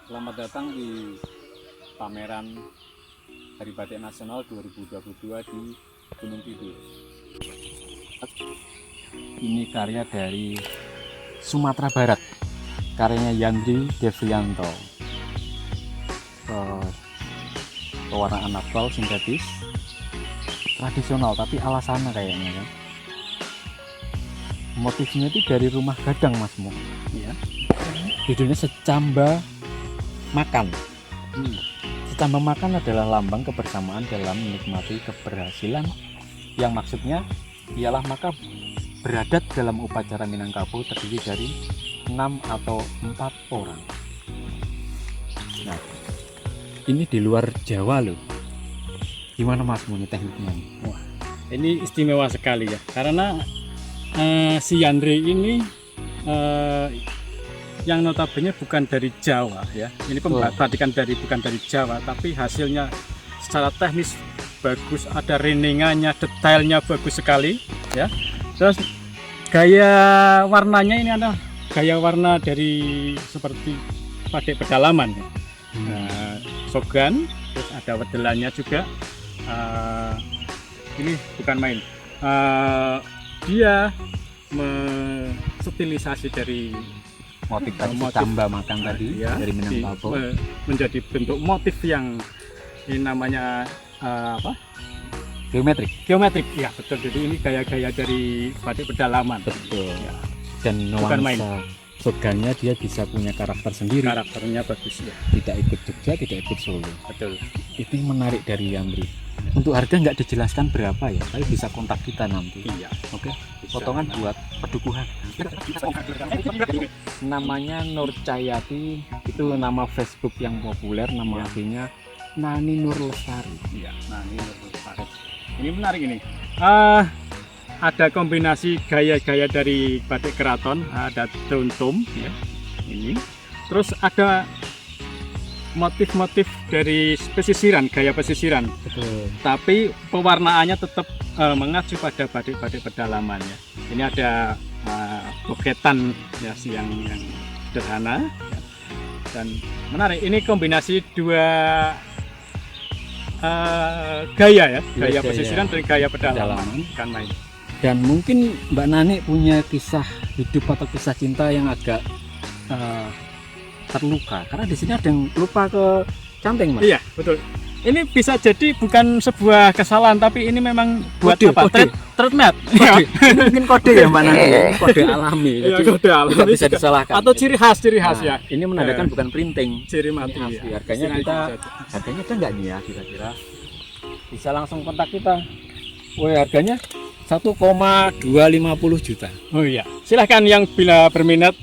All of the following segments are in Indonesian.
Selamat datang di pameran Hari Batik Nasional 2022 di Gunung Kidul. Ini karya dari Sumatera Barat, karyanya Yandri Devrianto. Pewarnaan natural sintetis, tradisional tapi ala sana kayaknya kan. Motifnya itu dari rumah gadang Mas Mo. Ya. Judulnya Secamba Makan. Secamba makan adalah lambang kebersamaan dalam menikmati keberhasilan, yang maksudnya ialah maka beradat dalam upacara Minangkabau terdiri dari 6 atau 4 orang. Nah, ini di luar Jawa loh. Gimana Mas Muni tekniknya? Wah, ini istimewa sekali ya, karena si Yandri ini yang notabene bukan dari Jawa ya. Ini pembatikan bukan dari Jawa, tapi hasilnya secara teknis bagus, ada reningannya, detailnya bagus sekali ya. Terus gaya warnanya ini ada gaya warna dari seperti batik pedalaman ya. Sogan, terus ada wedelannya juga. Ini bukan main. Dia menstilisasi dari Motif tadi Secamba makan tadi ya, dari Minangkabau menjadi bentuk motif yang ini namanya apa? Geometrik ya, betul. Jadi ini gaya-gaya dari batik pedalaman, betul ya. Dan nuansa sogannya dia bisa punya karakter sendiri, karakternya bagus ya, tidak ikut Jogja, tidak ikut Solo, betul. Itu yang menarik dari Yandri. Untuk harga nggak dijelaskan berapa ya, tapi bisa kontak kita nanti. Iya, oke. Potongan buat pedukuhan. Namanya Nur Cahyati, itu nama Facebook yang populer, nama aslinya Nani Nur Lestari. Iya, Nani Nur Lestari. Ini menarik ini. Ada kombinasi gaya-gaya dari batik keraton, ada tuntum ya. Ini. Terus ada motif-motif dari pesisiran, gaya pesisiran. Betul. Tapi pewarnaannya tetap mengacu pada batik-batik pedalaman ya. Ini ada boketan ya, yang sederhana ya. Dan menarik. Ini kombinasi dua gaya ya, gaya pesisiran dan gaya pedalaman. Kan main. Dan mungkin Mbak Nani punya kisah hidup atau kisah cinta yang agak terluka, karena di sini ada yang lupa ke canting Mas. Iya, betul. Ini bisa jadi bukan sebuah kesalahan, tapi ini memang buat kode. Treatment. Mungkin kode ya Mbak Nani, kode alami. Iya, kode alami bisa disalahkan. Atau ciri khas ya. Ini menandakan bukan printing, ciri mati. Ya. Harganya harganya ada nggak nih ya kira-kira? Bisa langsung kontak kita. Woi, harganya 1,250 juta. Oh iya, silahkan yang bila berminat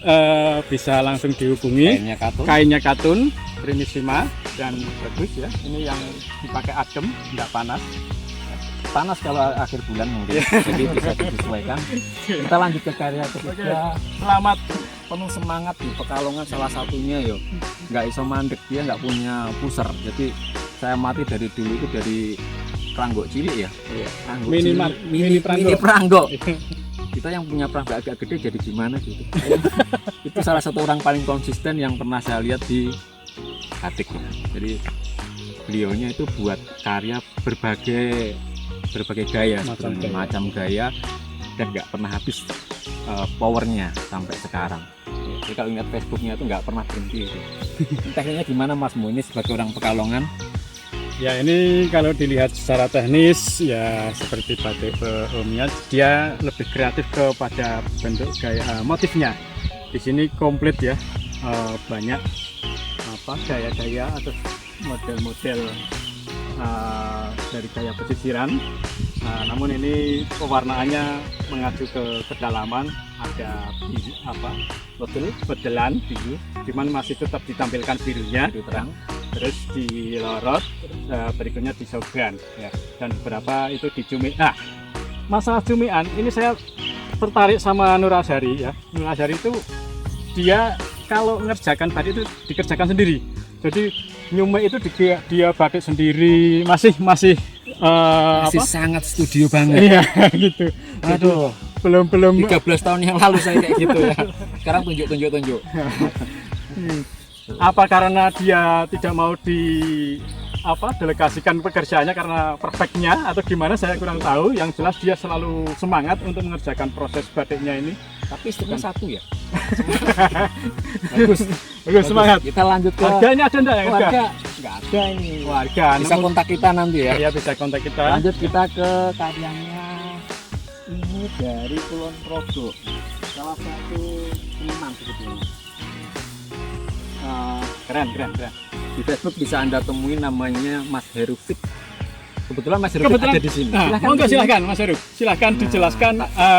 bisa langsung dihubungi. Kainnya katun, primissima dan bagus ya. Ini yang dipakai adem, tidak panas. Panas kalau akhir bulan mungkin, jadi bisa disesuaikan. Kita lanjut ke karya ketiga. Selamat, penuh semangat di Pekalongan salah satunya yo. Nggak iso mandek, dia nggak punya pusar. Jadi saya mati dari dulu itu dari Pranggo cilik ya. Iya. Mini Pranggo. Kita yang punya Pranggo agak gede jadi gimana gitu. Itu salah satu orang paling konsisten yang pernah saya lihat di Atik. Jadi beliaunya itu buat karya berbagai gaya, macam gaya, dan nggak pernah habis powernya sampai sekarang. Jadi kalau ingat Facebooknya itu nggak pernah berhenti. Tekniknya gimana Mas Mo ini sebagai orang Pekalongan? Ya, ini kalau dilihat secara teknis ya seperti batik umumnya, dia lebih kreatif kepada bentuk gaya motifnya. Di sini komplit ya, banyak gaya-gaya atau model-model dari gaya pesisiran. Namun ini pewarnaannya mengacu ke kedalaman, ada wedelan biru, cuman masih tetap ditampilkan birunya, biru terang. Terus di lorot, berikutnya di sogan ya, dan beberapa itu di cumi. Nah, masalah cumian ini saya tertarik sama Nur Azhari ya. Nur Azhari itu dia kalau mengerjakan batik itu dikerjakan sendiri. Jadi nyume itu dia batik sendiri, masih sangat studio banget. Iya gitu. Aduh, belum 13 tahun yang lalu saya kayak gitu ya. Sekarang tunjuk. Apa karena dia tidak mau delegasikan pekerjaannya karena perfectnya atau gimana saya kurang tahu. Yang jelas dia selalu semangat untuk mengerjakan proses batiknya ini. Tapi istrinya satu ya. Bagus semangat. Kita lanjut ke Harga ini ada enggak ya? warga. Nggak ada ini. Warga. Bisa kontak kita nanti ya. Ya bisa kontak kita. Lanjut kita ke karyanya ini dari Kulon Progo. Salah satu seniman sebetulnya. Keren. Di Facebook bisa Anda temui namanya Mas Heru Fit. Kebetulan Mas Heru Fit Kebetulan ada di sini. Nah, monggo silahkan Mas Heru. Silahkan dijelaskan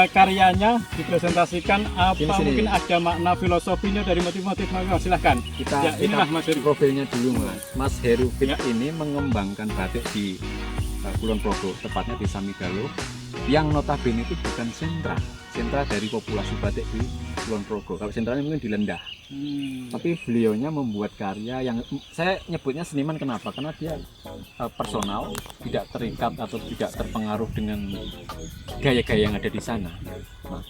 karyanya, dipresentasikan apa Sini. mungkin ada makna filosofinya dari motif-motif. Monggo silahkan. Kita Ya, inilah Mas Heru. profilnya dulu Mas. Mas Heru Fit Ya. ini mengembangkan batik di Kulon Progo, tepatnya di Samigalo, yang notabene itu bukan sentra dari populasi batik di Kulon Progo. Kalau sentranya mungkin di Lendah. Tapi beliaunya membuat karya yang saya nyebutnya seniman. Kenapa? Karena dia personal, tidak terikat atau tidak terpengaruh dengan gaya-gaya yang ada di sana. Nah,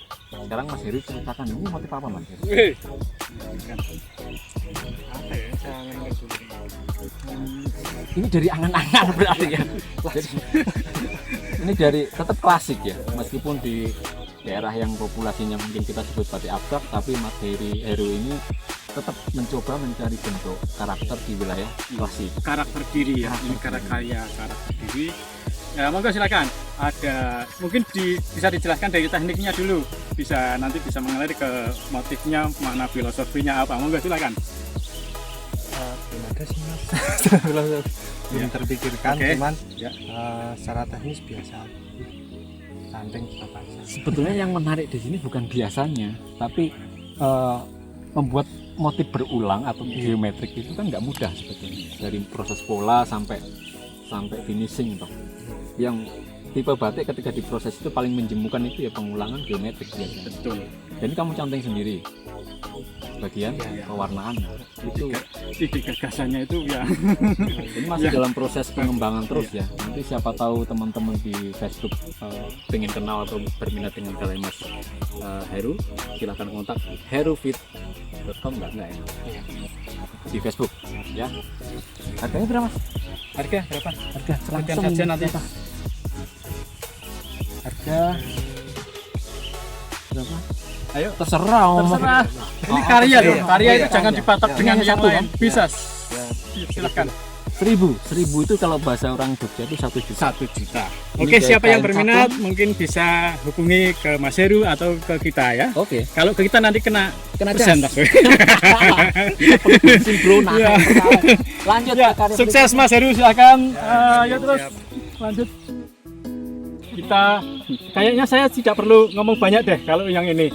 sekarang Mas Heru ceritakan ini motif apa Mas Heru? Ini dari angan-angan berarti ya. Ini dari tetap klasik ya, meskipun di daerah yang populasinya mungkin kita sebut batik abstrak, tapi Mas Heru ini tetap mencoba mencari bentuk karakter di wilayah klasik. Karakter diri ya. Ini karakter diri. Ya, monggo silakan. Ada mungkin bisa dijelaskan dari tekniknya dulu. Nanti bisa mengalir ke motifnya, makna filosofinya apa. Monggo silakan. Belum ada sih Mas. Belum terpikirkan, Oke. cuman Ya. secara teknis biasa. Tandeng apa saja. Sebetulnya yang menarik di sini bukan biasanya, tapi membuat motif berulang atau geometrik itu kan nggak mudah sebetulnya. Dari proses pola sampai finishing toh. Yang tipe batik ketika diproses itu paling menjemukan itu ya pengulangan geometrik biasanya. Betul. Dan ini kamu canting sendiri. Bagian pewarnaan itu Ide gagasannya itu ya. ini masih Ya. dalam proses pengembangan terus ya. Nanti siapa tahu teman-teman di Facebook pengen kenal atau berminat dengan karya Mas Heru, silahkan kontak herufit.com enggak ya? Di Facebook ya. Harganya berapa Mas? Harga berapa? Harga Langsung saja nanti. Harga berapa? Ayo. Terserah ngomong. Terserah. Ini Oh, karya iya, loh. iya. Karya Oh, itu iya. jangan dipatok Ya. dengan Ini yang satu, lain. kan? Bisa. Ya. Silakan. 1000 itu kalau bahasa orang Jogja itu 1 juta. 1 juta. Ini Oke, kayak siapa yang kain berminat katun. mungkin bisa hubungi ke Mas Heru atau ke kita ya. Oke. Kalau ke kita nanti kena Kena persen, gas. Mas. Kita perlu bensin bro, nah, Iya. lanjut Ya, ke karya sukses Mas Heru, silakan. Ya terus lanjut. Kita kayaknya saya tidak perlu ngomong banyak deh kalau yang ini.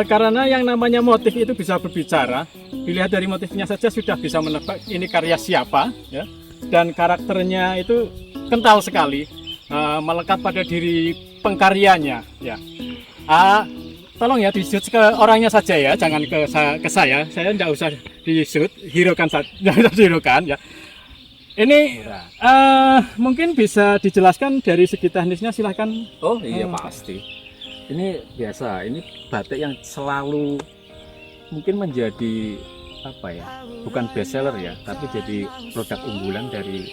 Karena yang namanya motif itu bisa berbicara. Dilihat dari motifnya saja sudah bisa menebak ini karya siapa ya. Dan karakternya itu kental sekali, melekat pada diri pengkaryanya ya. Tolong ya di-shoot ke orangnya saja ya, jangan ke saya. Saya tidak usah di-shoot, hiraukan saja, hiraukan ya. Ini mungkin bisa dijelaskan dari segi teknisnya, silahkan. Oh iya pasti. Ini biasa, ini batik yang selalu mungkin menjadi apa ya, bukan best seller ya, tapi jadi produk unggulan dari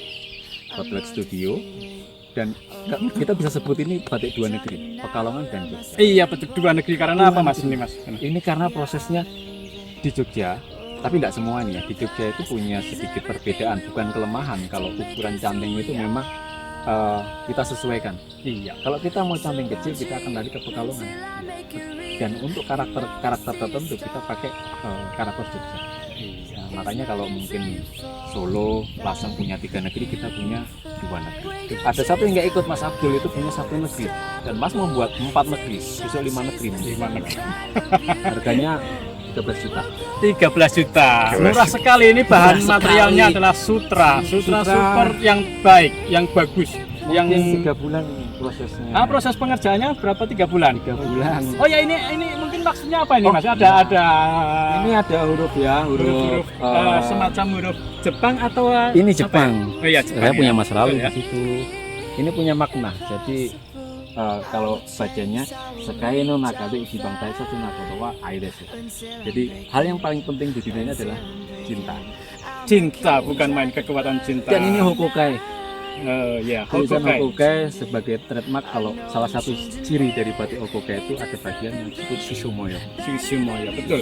Hotlet Studio. Dan kita bisa sebut ini batik dua negeri, Pekalongan dan Jogja. Iya, betul, dua negeri. Karena apa Mas ini Mas? Ini karena prosesnya di Jogja, tapi tidak semua nih ya. Di Jogja itu punya sedikit perbedaan, bukan kelemahan. Kalau ukuran canting itu memang kita sesuaikan. Iya. Kalau kita mau canting kecil, kita akan lari ke Pekalongan. Dan untuk karakter tertentu kita pakai karakter Jogja. Nah, makanya kalau mungkin Solo, Lasem punya 3 negeri, kita punya 2 negeri. Ada satu yang nggak ikut, Mas Abdul itu punya 1 negeri. Dan Mas membuat 4 negeri, besok 5 negeri. 5 negeri. Harganya 13 juta. 13 juta. Murah sekali, ini bahan Murah materialnya sekali. adalah sutra Sutra. super yang baik, yang bagus. Yang Mungkin 3 bulan prosesnya. proses pengerjaannya berapa? 3 bulan? 3 bulan. Oh ya, ini mungkin maksudnya apa ini Mas? Ada Ini ada huruf ya, huruf semacam huruf Jepang atau ini apa Jepang. ya? Oh iya, Jepang. Saya ya. punya masa lalu Ya. di situ. Ini punya makna. Jadi kalau bacanya Sekai no Nakate Ijibang Taisa Tsunakoto wa Aides. Jadi hal yang paling penting di dunia ini adalah Cinta, bukan main kekuatan cinta. Dan ini Hokokai. Ya, Tulisan Hokokai. Hokokai sebagai trademark. Kalau salah satu ciri dari batik Hokokai itu ada bagian yang disebut Susumoyo. Susumoyo, betul.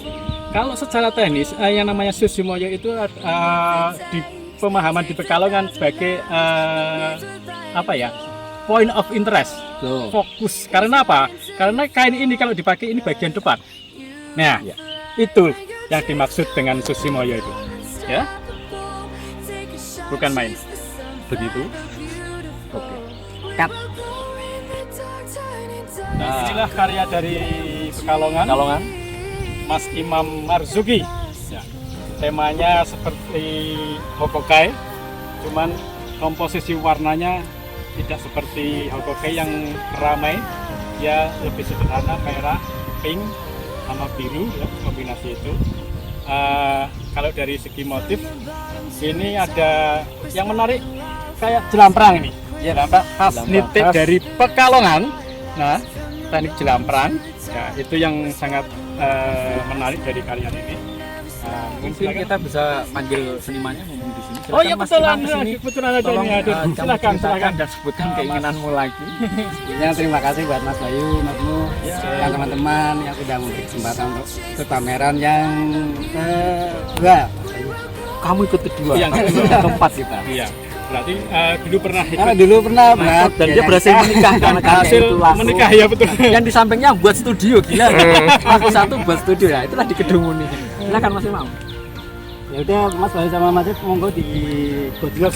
Kalau secara teknis, yang namanya Susumoyo itu di pemahaman di Pekalongan sebagai point of interest, fokus. Karena apa? Karena kain ini kalau dipakai ini bagian depan. Nah, Ya. itu yang dimaksud dengan Susumoyo itu, ya. Bukan main. Begitu. Oke. Cut. Nah, inilah karya dari Pekalongan, Pekalongan. Mas Imam Marzuki. Ya. Temanya seperti Hokokai, cuman komposisi warnanya tidak seperti Hokokai yang ramai, ya lebih sederhana, merah, pink, sama biru, ya, kombinasi itu. Kalau dari segi motif, ini ada yang menarik kayak jelamprang ini. Ya, khas Jelamprang nitik khas. dari Pekalongan. Nah, teknik jelamprang, ya, itu yang sangat menarik dari karya ini. Mungkin kita bisa panggil senimannya ngomong di sini. Oh iya, Mas betul, Imam di sini. kebetulan ada Tolong ini. Aduh, kamu silakan, ceritakan silakan. dan sebutkan keinginanmu lagi. Ya, terima kasih buat Mas Bayu, Mas Mu, Ya. dan teman-teman yang sudah memberi kesempatan untuk ikut pameran yang kedua. Kamu ikut kedua, Yang tapi kedua. yang keempat kita. Iya, berarti dulu pernah ikut. Karena dulu pernah buat Dan dia berhasil menikah karena karya Hasil itu laku. menikah, ya betul. Yang di sampingnya buat studio, gila. Aku satu buat studio ya, itulah di gedung ini. Silakan Mas Imam. Ya udah, Mas Bayu sama Mas Ip, monggo di gojlok.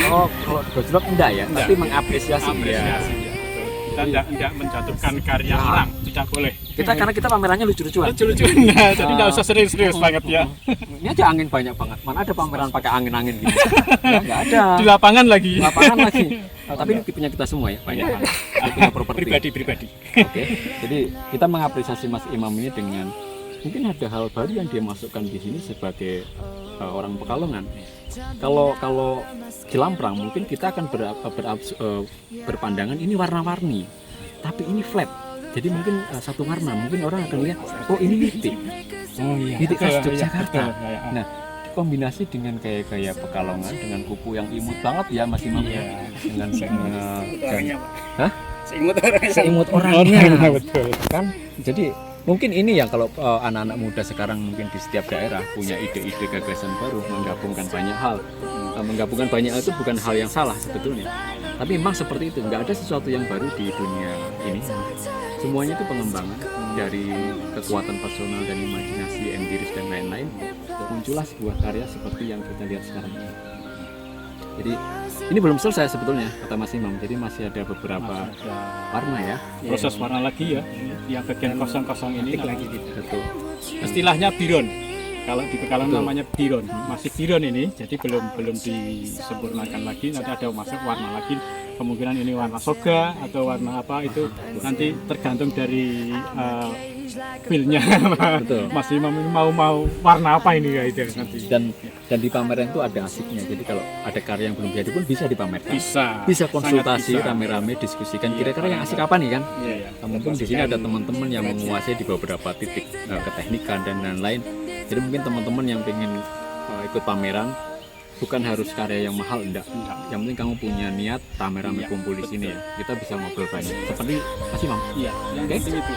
Oh, kalau gojlok enggak ya, Enggak. tapi mengapresiasi. Apresiasi, ya, betul. Kita tidak menjatuhkan karya orang, tidak boleh. Karena kita pamerannya lucu-lucuan. Lucu-lucuan, nah, jadi tidak usah serius-serius banget ya. Ini aja angin banyak banget. Mana ada pameran pakai angin-angin gitu? Ya, enggak ada. Di lapangan lagi. Lapangan lagi. Tapi ini tipenya kita semua ya, banyak banget. Punya properti. Pribadi. Oke. Jadi kita mengapresiasi Mas Imam ini dengan mungkin ada hal baru yang dia masukkan di sini sebagai orang Pekalongan. Kalau jelamprang mungkin kita akan berpandangan ini warna-warni, tapi ini flat. Jadi mungkin satu warna, mungkin orang akan lihat, oh ini nitik, Oh iya. nitik khas Betul, Yogyakarta. iya, betul, ya. Nah, kombinasi dengan gaya-gaya Pekalongan dengan kuku yang imut banget ya Mas Imam ya, Iya. dengan Hah? Seimut orangnya. Seimut orangnya. Betul. Kan jadi mungkin ini yang kalau anak-anak muda sekarang mungkin di setiap daerah punya ide-ide gagasan baru menggabungkan banyak hal. Menggabungkan banyak hal itu bukan hal yang salah sebetulnya, tapi memang seperti itu, nggak ada sesuatu yang baru di dunia ini. Semuanya itu pengembangan dari kekuatan personal dan imajinasi, empiris dan lain-lain, muncullah sebuah karya seperti yang kita lihat sekarang ini. Jadi ini belum selesai sebetulnya kata Mas Imam, jadi masih ada beberapa warna ya. Proses warna lagi ya. Yang bagian kosong-kosong ini lagi gitu. Betul. istilahnya biron. Kalau di Pekalongan Betul. namanya biron. Masih biron ini, jadi belum disempurnakan lagi. Nanti ada masuk warna lagi. Kemungkinan ini warna soga atau warna apa itu nanti tergantung dari feel-nya. Betul. Mas Imam ini mau warna apa ini ya itu nanti. Dan di pameran itu ada asiknya. Jadi kalau ada karya yang belum jadi pun bisa dipamerkan. Bisa. Bisa sangat konsultasi bisa. rame-rame, diskusikan Iya. kira-kira yang asik apa nih kan. Iya, iya. Mungkin di sini ada teman-teman yang menguasai di beberapa titik keteknikan dan lain-lain. Jadi mungkin teman-teman yang pengen ikut pameran bukan harus karya yang mahal, enggak. Yang penting kamu punya niat rame-rame Iya, kumpul di sini ya. Kita bisa ngobrol banyak. Seperti Mas Imam. Iya, yang Oke. penting itu.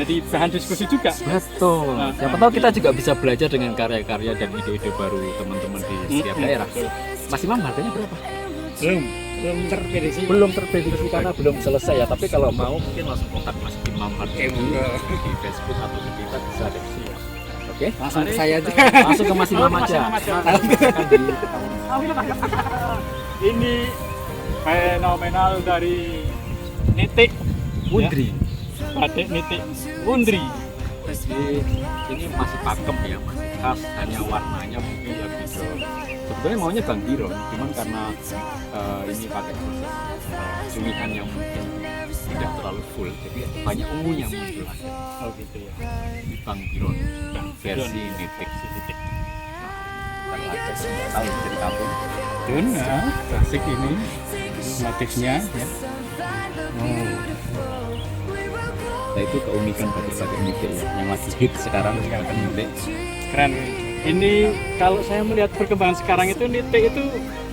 Jadi bahan diskusi juga. Betul. Nah, Siapa tahu kita juga bisa belajar dengan karya-karya dan ide-ide baru teman-teman di setiap daerah. Betul. Mas Imam harganya berapa? Belum terprediksi. Belum terprediksi karena belum selesai ya. Tapi kalau mau mungkin langsung kontak Mas Imam di Facebook atau di Twitter bisa deh. Oke. Langsung ke saya aja. Langsung ke Mas Imam Mas aja. Imam aja. Akan di Ini fenomenal dari nitik Undri. batik nitik Undri. Jadi ini masih pakem ya, masih khas, hanya warnanya mungkin ya bisa. Sebetulnya maunya Bang Biron, cuman karena ini pakai proses cumihan yang mungkin tidak terlalu full, jadi banyak ungunya muncul aja. Oh gitu ya. Di Bang Biron, Biron. versi nitik. Bukan aja nggak tahu dari kampung. Dan klasik ini motifnya ya. Nah itu keunikan batik-batik nitik ya, yang lagi hit sekarang batik nitik. Keren. ini kalau saya melihat perkembangan sekarang itu nitik itu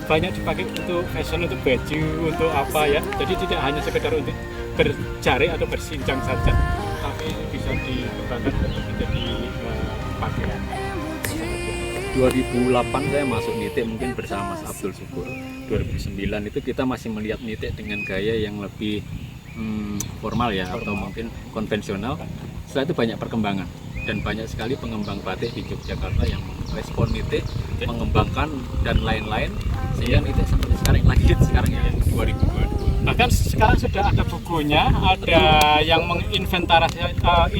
banyak dipakai untuk fashion, untuk baju, untuk apa ya. Jadi tidak hanya sekedar untuk berjari atau bersinjang saja, tapi bisa dikembangkan untuk menjadi pakaian. 2008 saya masuk nitik mungkin bersama Mas Abdul Syukur. 2009 itu kita masih melihat nitik dengan gaya yang lebih formal ya, atau mungkin konvensional. Setelah itu banyak perkembangan dan banyak sekali pengembang batik di Yogyakarta yang respon nitik, mengembangkan dan lain-lain, sehingga nitik seperti sekarang ya 2022. Bahkan sekarang sudah ada bukunya, ada yang menginventarisasi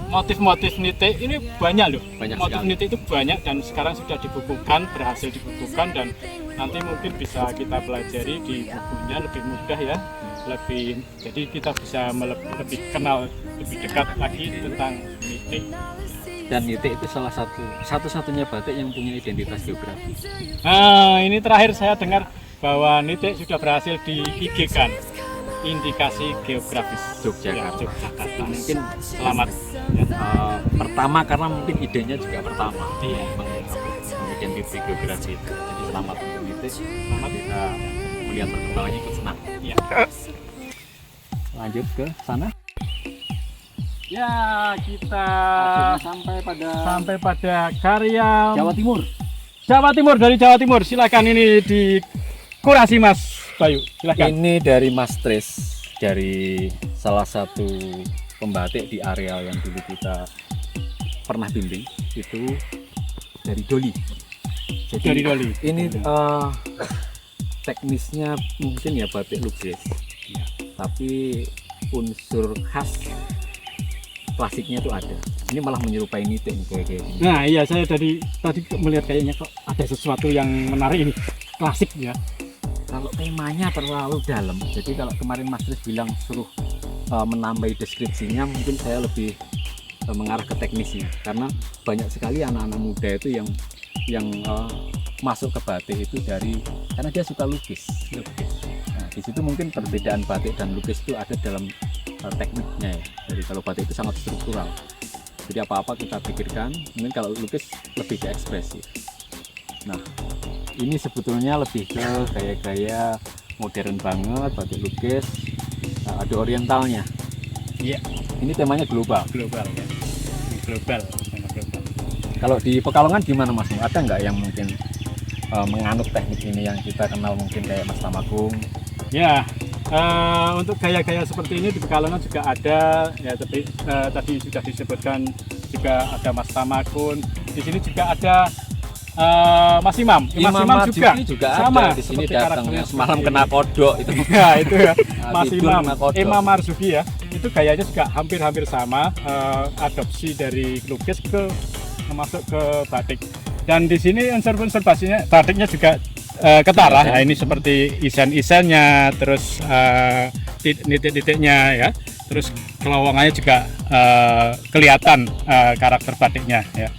motif-motif nitik ini banyak loh. Banyak motif sekali. nitik itu banyak dan sekarang sudah dibukukan, berhasil dibukukan, dan nanti mungkin bisa kita pelajari di bukunya lebih mudah ya. Jadi kita bisa lebih kenal lebih dekat lagi tentang nitik. Dan nitik itu salah satu-satunya batik yang punya identitas geografi. Nah, ini terakhir saya dengar bahwa nitik sudah berhasil di IG kan, indikasi geografis Yogyakarta. Ya, Yogyakarta. Mungkin Selamat. pertama karena mungkin idenya juga pertama, Iya. mengidentifikasi geografi itu. Jadi selamat untuk nitik, selamat kita melihat perkembangannya ikut senang. Ya. Lanjut ke sana. Ya, kita Sampai pada sampai pada karya Jawa Timur. Jawa Timur, dari Jawa Timur. Silakan, ini dikurasi Mas Bayu. Silakan. Ini dari Mas Tris, dari salah satu pembatik di area yang dulu kita pernah bimbing, itu dari Doli. Jadi Dari Doli. ini teknisnya mungkin ya batik lukis, tapi unsur khas klasiknya itu ada. Ini malah menyerupai nitik kayak gini. Nah, iya, saya tadi melihat kayaknya kok ada sesuatu yang menarik ini. Klasik ya. Kalau temanya terlalu dalam, jadi kalau kemarin Mas Tris bilang suruh menambahi deskripsinya, mungkin saya lebih mengarah ke teknisnya, karena banyak sekali anak-anak muda itu yang masuk ke batik itu karena dia suka lukis. Nah, di situ mungkin perbedaan batik dan lukis itu ada dalam tekniknya ya. Jadi kalau batik itu sangat struktural, jadi apa-apa kita pikirkan. Mungkin kalau lukis lebih ke ekspresi. Nah, ini sebetulnya lebih ke gaya-gaya modern banget, batik lukis. Nah, ada orientalnya. Iya, Ini temanya global. global ya. Global, sangat global. Kalau di Pekalongan gimana Mas? Ada nggak yang mungkin menganut teknik ini yang kita kenal mungkin kayak Mas Tamagung? Ya, untuk gaya-gaya seperti ini di Pekalongan juga ada ya, tapi tadi sudah disebutkan juga ada Mas Tamakun. Di sini juga ada Mas Imam. Mas Imam juga sama ada di sini, seperti datang karakternya semalam seperti kena ini. kodok itu. Ya, itu ya. Mas Tidur Imam, kena kodok. Imam Marzuki ya. Itu gayanya juga hampir sama, adopsi dari lukis masuk ke batik. Dan di sini unsur-unsur batiknya juga ketara. Nah, ini seperti isen-isennya, terus titik-titiknya ya. Terus kelowongannya juga kelihatan karakter batiknya ya.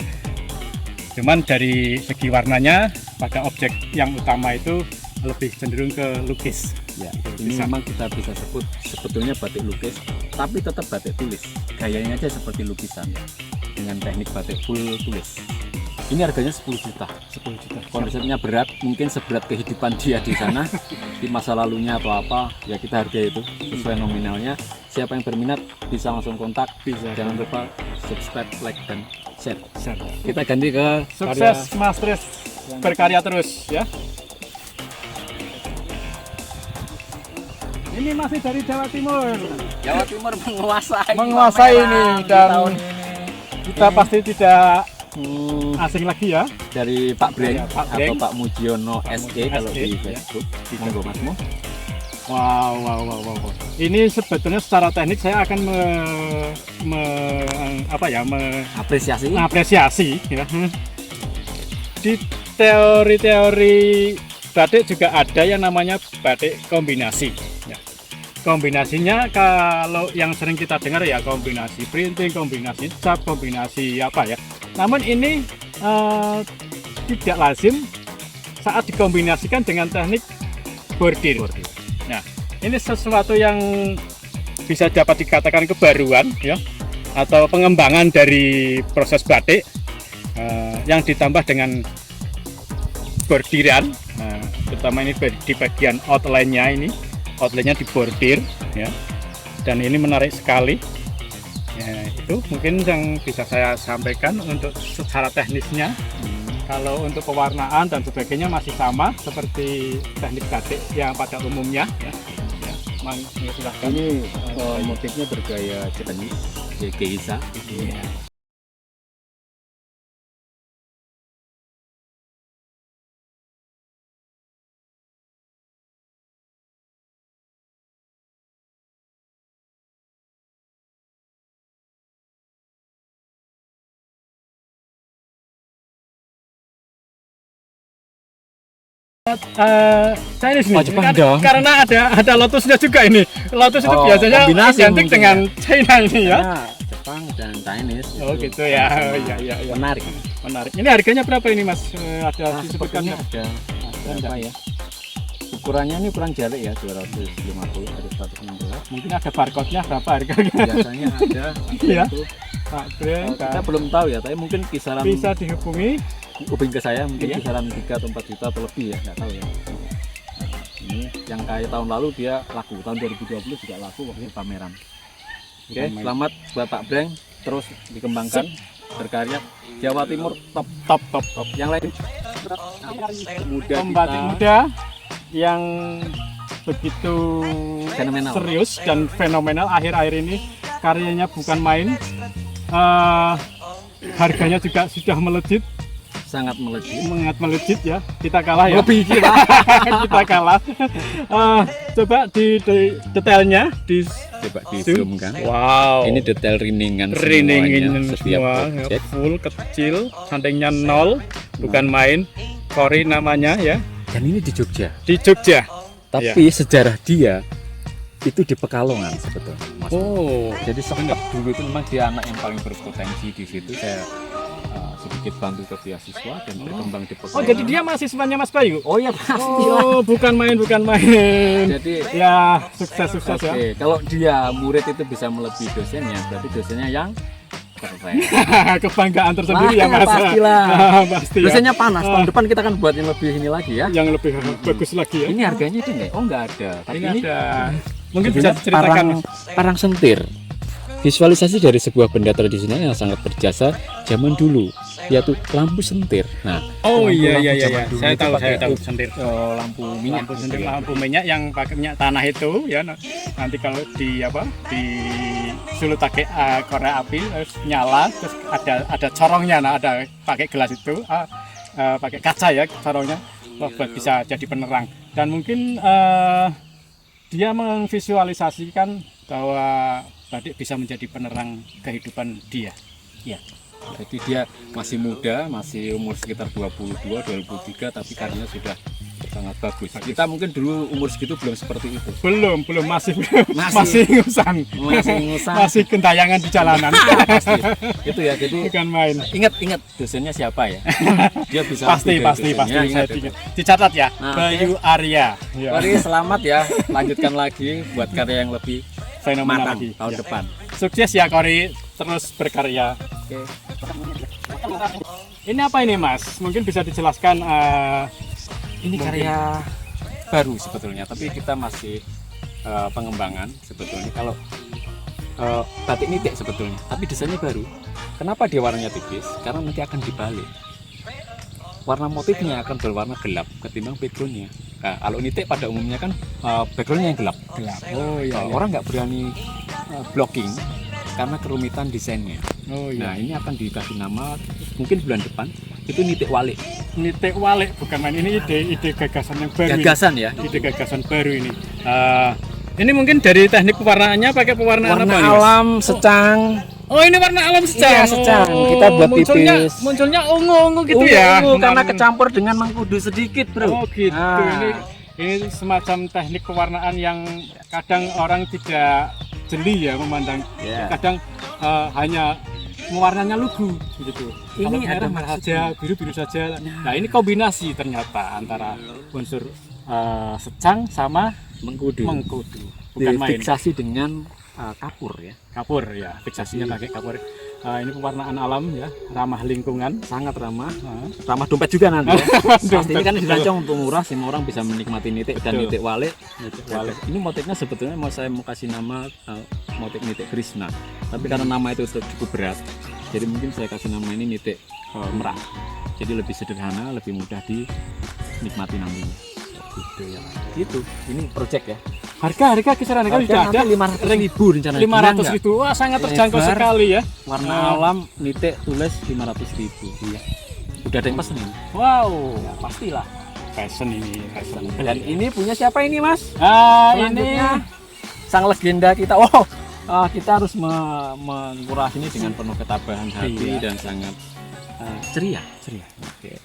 Cuman dari segi warnanya pada objek yang utama itu lebih cenderung ke lukis. Ya, ini memang kita bisa sebut sebetulnya batik lukis, tapi tetap batik tulis. Gayanya aja seperti lukisan dengan teknik batik full tulis. Ini harganya 10 juta. 10 juta. Konsepnya berat, mungkin seberat kehidupan dia di sana, di masa lalunya atau apa, ya kita hargai itu sesuai nominalnya. Siapa yang berminat bisa langsung kontak. Bisa. Jangan lupa subscribe, like, dan share. Share. Kita ganti ke Sukses Mas Tris, berkarya terus ya. Ini masih dari Jawa Timur. Jawa Timur menguasai. Menguasai pameran ini, di dan tahun ini. Kita pasti tidak Hmm, asing lagi ya. dari Pak Breng Ya, Pak atau Breng. Pak Mujiono SE kalau SE, di ya. Facebook. Monggo Masmu. Wow. Ini sebetulnya secara teknik saya akan Apresiasi. mengapresiasi ya. Di teori-teori batik juga ada yang namanya batik kombinasi ya. Kombinasinya kalau yang sering kita dengar ya kombinasi printing, kombinasi cap, kombinasi apa ya. Namun ini tidak lazim saat dikombinasikan dengan teknik bordir. Nah, ini sesuatu yang bisa dapat dikatakan kebaruan ya. atau pengembangan dari proses batik yang ditambah dengan bordiran. Nah, terutama ini di bagian outline-nya ini, outline-nya dibordir ya. Dan ini menarik sekali. Ya, itu mungkin yang bisa saya sampaikan untuk secara teknisnya. Kalau untuk pewarnaan dan sebagainya masih sama seperti teknik batik yang pada umumnya ya. Ya, silahkan. Ini motifnya bergaya Japanese, ya geisha. Iya. Chinese nih, Oh, Jepang dong. karena ada lotusnya juga ini. Lotus itu Oh, biasanya kombinasi identik mungkin dengan China ini ya. Karena Jepang dan Chinese. Oh itu gitu ya. sama-sama Iya, iya, iya. Menarik. Menarik. Ini harganya berapa ini Mas? Ada Nah, disebutkan sepertinya nggak? ada apa ya? Ukurannya ini ukuran jalik ya, 250 ada 116. Mungkin ada barcode-nya berapa harganya? Biasanya ada. Iya. Itu, Pak Bre, kita belum tahu ya, tapi mungkin kisaran bisa dihubungi. hubungi ke saya mungkin Iya. kisaran 3 atau 4 juta atau lebih ya, nggak tahu ya. Nah, ini yang kayak tahun lalu dia laku, tahun 2020 juga laku waktu pameran. Oke, Bukan main. selamat buat Pak Breng, terus dikembangkan, berkarya. Jawa Timur top. Top. Yang lain muda Pembatik kita. muda yang begitu Fenomenal. serius dan fenomenal akhir-akhir ini, karyanya bukan main. Harganya juga sudah melejit, sangat melejit. melejit ya. Kita kalah ya. Lebih gila. Kita kalah. Coba di detailnya di Coba di zoom. zoom kan. Wow. Ini detail riningan Riningin semuanya, setiap semua ya, objek. full kecil, sampingnya 0, bukan main. Kori namanya ya, Dan ini di Jogja. di Jogja. Tapi sejarah dia itu di Pekalongan sebetulnya. Mas. Oh, Jadi sempat dulu itu memang dia anak yang paling berpotensi di situ. Saya sedikit bantu ke beasiswa dan berkembang di Pekalongan. oh jadi dia mahasiswanya Mas Bayu? Oh ya pasti. Oh, bukan main. Jadi Ya, sukses ya. oke, kalau dia murid itu bisa melebihi dosennya, berarti dosennya yang keren. Kebanggaan tersendiri ya Mas. Pastilah. Pasti ya. Dosennya panas. Tahun depan kita akan buat yang lebih ini lagi ya. Yang lebih bagus lagi ya. Ini harganya itu nih? Oh nggak ada. Tapi Ini ada. Mungkin bisa Sebenarnya diceritakan. parang sentir. Visualisasi dari sebuah benda tradisional yang sangat berjasa zaman dulu, yaitu lampu sentir. Nah, Oh lampu iya. zaman dulu Saya itu pakai tahu sentir. lampu minyak. Lampu sentir, gitu ya. lampu minyak yang pakai minyak tanah itu ya. Nanti kalau di sulut pakai korek api terus nyala, terus ada corongnya, ada pakai gelas itu, pakai kaca ya corongnya, buat bisa jadi penerang. Dan mungkin dia memvisualisasikan bahwa batik bisa menjadi penerang kehidupan dia. Iya. Jadi dia masih muda, masih umur sekitar 22, 23, tapi karyanya sudah sangat bagus. Kita mungkin dulu umur segitu belum seperti itu. Belum masih Masih. ngusan. Masih ngusan. Masih gentayangan di jalanan. Pasti. Itu ya. Jadi Bukan main. ingat dosennya siapa ya? Dia bisa Pasti lebih dari dosennya, saya ingat itu. dicatat ya. Nah, Bayu Arya. Ya. Mari selamat ya, lanjutkan lagi buat karya yang lebih Fenomenal matang lagi. tahun Ya. depan. Sukses ya Kori, terus berkarya. Oke. Ini apa ini Mas? Mungkin bisa dijelaskan. Ini karya baru sebetulnya, tapi kita masih pengembangan sebetulnya. Kalau batik nitik sebetulnya, tapi desainnya baru. Kenapa dia warnanya tipis? Karena nanti akan dibalik. Warna motifnya akan berwarna gelap ketimbang backgroundnya. Nah, kalau nitik pada umumnya kan backgroundnya yang gelap. Oh Orang nggak berani blocking karena kerumitan desainnya. Oh iya. Nah, ini akan dikasih nama mungkin bulan depan itu nitik walik. Nitik walik bukan main. Ini ide gagasan yang baru. Gagasan ya. Ini. Ide gagasan baru ini. Ini mungkin dari teknik pewarnaannya pakai pewarnaan Warna apa nih, Mas? alam secang. Oh ini warna alam secang. Iya, secang. Kita buat tipis. Munculnya ungu-ungu gitu ya. Karena kecampur dengan mengkudu sedikit, Bro. Oh gitu. Nah. Ini semacam teknik pewarnaan yang kadang orang tidak jeli ya memandang. Ya. Kadang hanya warnanya lugu gitu. Ini Kalau ada merah maksudnya. saja, biru saja. Nah ini kombinasi ternyata antara unsur secang sama Mengkudu. mengkudu. Bukan main. Difiksasi dengan kapur ya. Kapur ya, fiksasinya pakai kapur. Ini pewarnaan alam ya, ramah lingkungan. Sangat ramah dompet juga nanti ya. Pasti ini kan dirancang untuk murah, semua orang bisa menikmati nitik dan nitik walik. Walik. Ini motifnya sebetulnya saya mau kasih nama motif nitik Krishna, tapi karena nama itu cukup berat, jadi mungkin saya kasih nama ini nitik merak. Jadi lebih sederhana, lebih mudah dinikmati namanya. Gitu ya. Gitu. Ini project ya. Harga kisaran harga sudah ada 500.000 rencananya. 500.000. Wah, sangat terjangkau Lebar, sekali ya. Warna alam nitik tulis 500.000. Iya. Udah ada yang pesen ini. Wow, Ya, pastilah. fashion ini, fashion. Dan ini punya siapa ini, Mas? Ini Selanjutnya, sang legenda kita. Wow. Kita harus menguras ini dengan penuh ketabahan hati Iya. dan sangat ceria. Oke.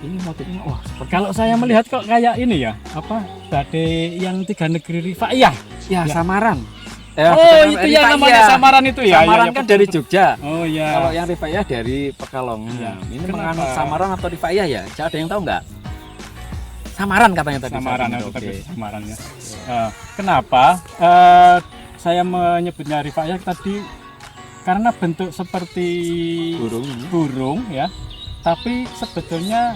Ini motifnya seperti kalau saya melihat kok kayak ini ya, apa? Badai yang 3 negeri Rifaiyah. ya, samaran. Oh, itu yang namanya samaran itu ya. Samaran ya, kan dari Jogja. Oh ya. Kalau yang Rifaiyah dari Pekalongan. Iya. Ini Kenapa? menganut samaran atau Rifaiyah ya? Ada yang tahu nggak? Samaran katanya tadi. Samaran Oke. atau samarannya. Kenapa saya menyebutnya Rifaiyah tadi? Karena bentuk seperti burung ya, tapi sebetulnya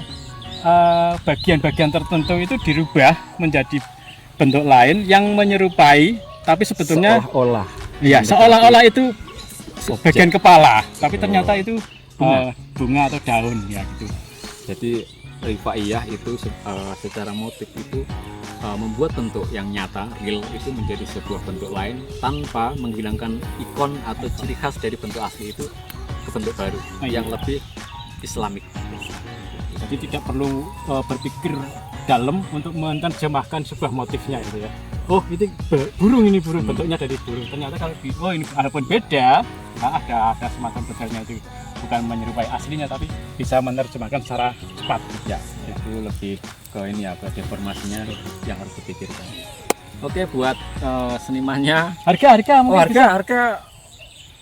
bagian-bagian tertentu itu dirubah menjadi bentuk lain yang menyerupai, tapi sebetulnya seolah-olah. ya seolah-olah itu bagian kepala, tapi ternyata itu Bunga. bunga atau daun ya gitu. Jadi Rifaiyah itu secara motif itu membuat bentuk yang nyata, real itu menjadi sebuah bentuk lain tanpa menghilangkan ikon atau ciri khas dari bentuk asli itu ke bentuk baru yang lebih Islamik. Jadi tidak perlu berpikir dalam untuk menerjemahkan sebuah motifnya gitu ya. Oh, itu burung ini burung, bentuknya dari burung. Ternyata kalau ini walaupun beda, ada semacam bedanya itu bukan menyerupai aslinya tapi bisa menerjemahkan secara cepat. Ya, itu lebih ke ini ya, ke deformasinya yang harus dipikirkan. Oke, buat senimannya. Harga mungkin bisa. Harga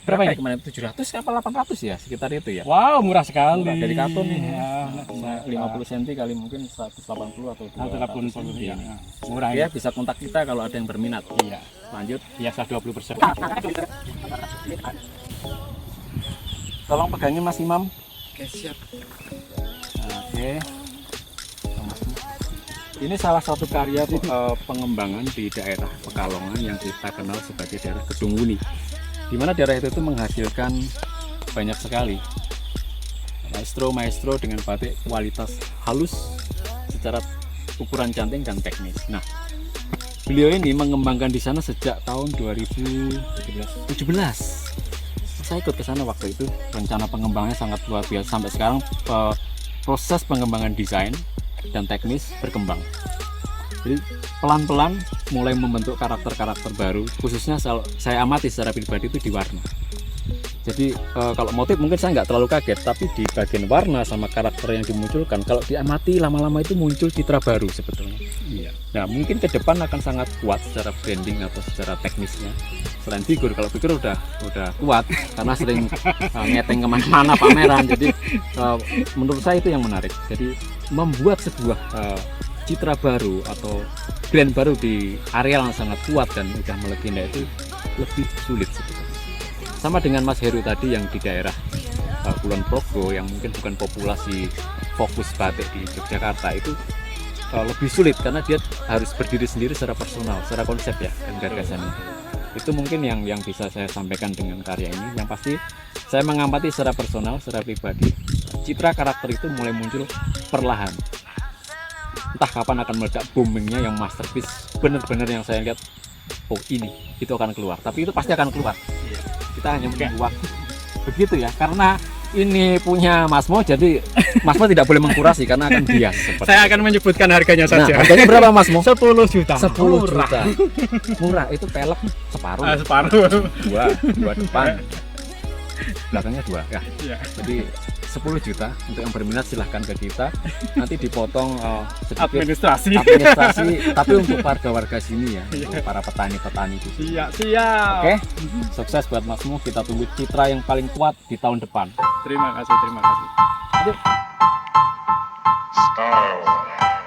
Berapa ini? Kemarin 700 apa 800 ya, sekitar itu ya. Wow, murah sekali. Murah, dari karton ini. Ya, 50 cm kali mungkin 180 atau 180 200 ya. cm. Murah Ya, ya. bisa kontak kita kalau ada yang berminat. Iya. Lanjut. Biasa 20%. Tolong pegangin Mas Imam. Oke, siap. Oke. Ini salah satu karya pengembangan di daerah Pekalongan yang kita kenal sebagai daerah Kedungwuni. Di mana daerah itu menghasilkan banyak sekali maestro dengan batik kualitas halus secara ukuran cantik dan teknis. Nah, beliau ini mengembangkan di sana sejak tahun 2017. Saya ikut ke sana waktu itu. Rencana pengembangannya sangat luar biasa. Sampai sekarang proses pengembangan desain dan teknis berkembang. Jadi pelan-pelan mulai membentuk karakter-karakter baru, khususnya saya amati secara pribadi itu di warna. Jadi kalau motif mungkin saya nggak terlalu kaget, tapi di bagian warna sama karakter yang dimunculkan, kalau diamati lama-lama itu muncul citra baru sebetulnya. Iya. Nah, mungkin ke depan akan sangat kuat secara branding atau secara teknisnya. Selain figur, kalau figur udah kuat karena sering ngeteng kemana-mana pameran. Jadi menurut saya itu yang menarik. Jadi membuat sebuah citra baru atau brand baru di area yang sangat kuat dan udah melegenda itu lebih sulit sebetulnya. Sama dengan Mas Heru tadi yang di daerah Kulon Progo yang mungkin bukan populasi fokus batik di Yogyakarta, itu lebih sulit karena dia harus berdiri sendiri secara personal, secara konsep ya dan gagasannya. Itu mungkin yang bisa saya sampaikan dengan karya ini. Yang pasti saya mengamati secara personal, secara pribadi, citra karakter itu mulai muncul perlahan. Entah kapan akan meledak boomingnya yang masterpiece benar-benar yang saya lihat, oh ini itu akan keluar, tapi itu pasti akan keluar. Kita hanya menunggu waktu. Begitu ya, karena ini punya Mas Mo, jadi Mas Mo tidak boleh mengkurasi karena akan bias. Saya akan menyebutkan harganya Nah, saja. harganya berapa Mas Mo? 10 juta. 10 juta. Murah, itu pelek separuh. Separuh. Dua depan. Belakangnya 2 ya. Iya. Jadi 10 juta untuk yang berminat silahkan ke kita, nanti dipotong sedikit Administrasi. tapi untuk warga-warga sini ya, untuk para petani-petani di sini. Siap. Oke, sukses buat Masmu, kita tunggu citra yang paling kuat di tahun depan. Terima kasih. Yuk. Style.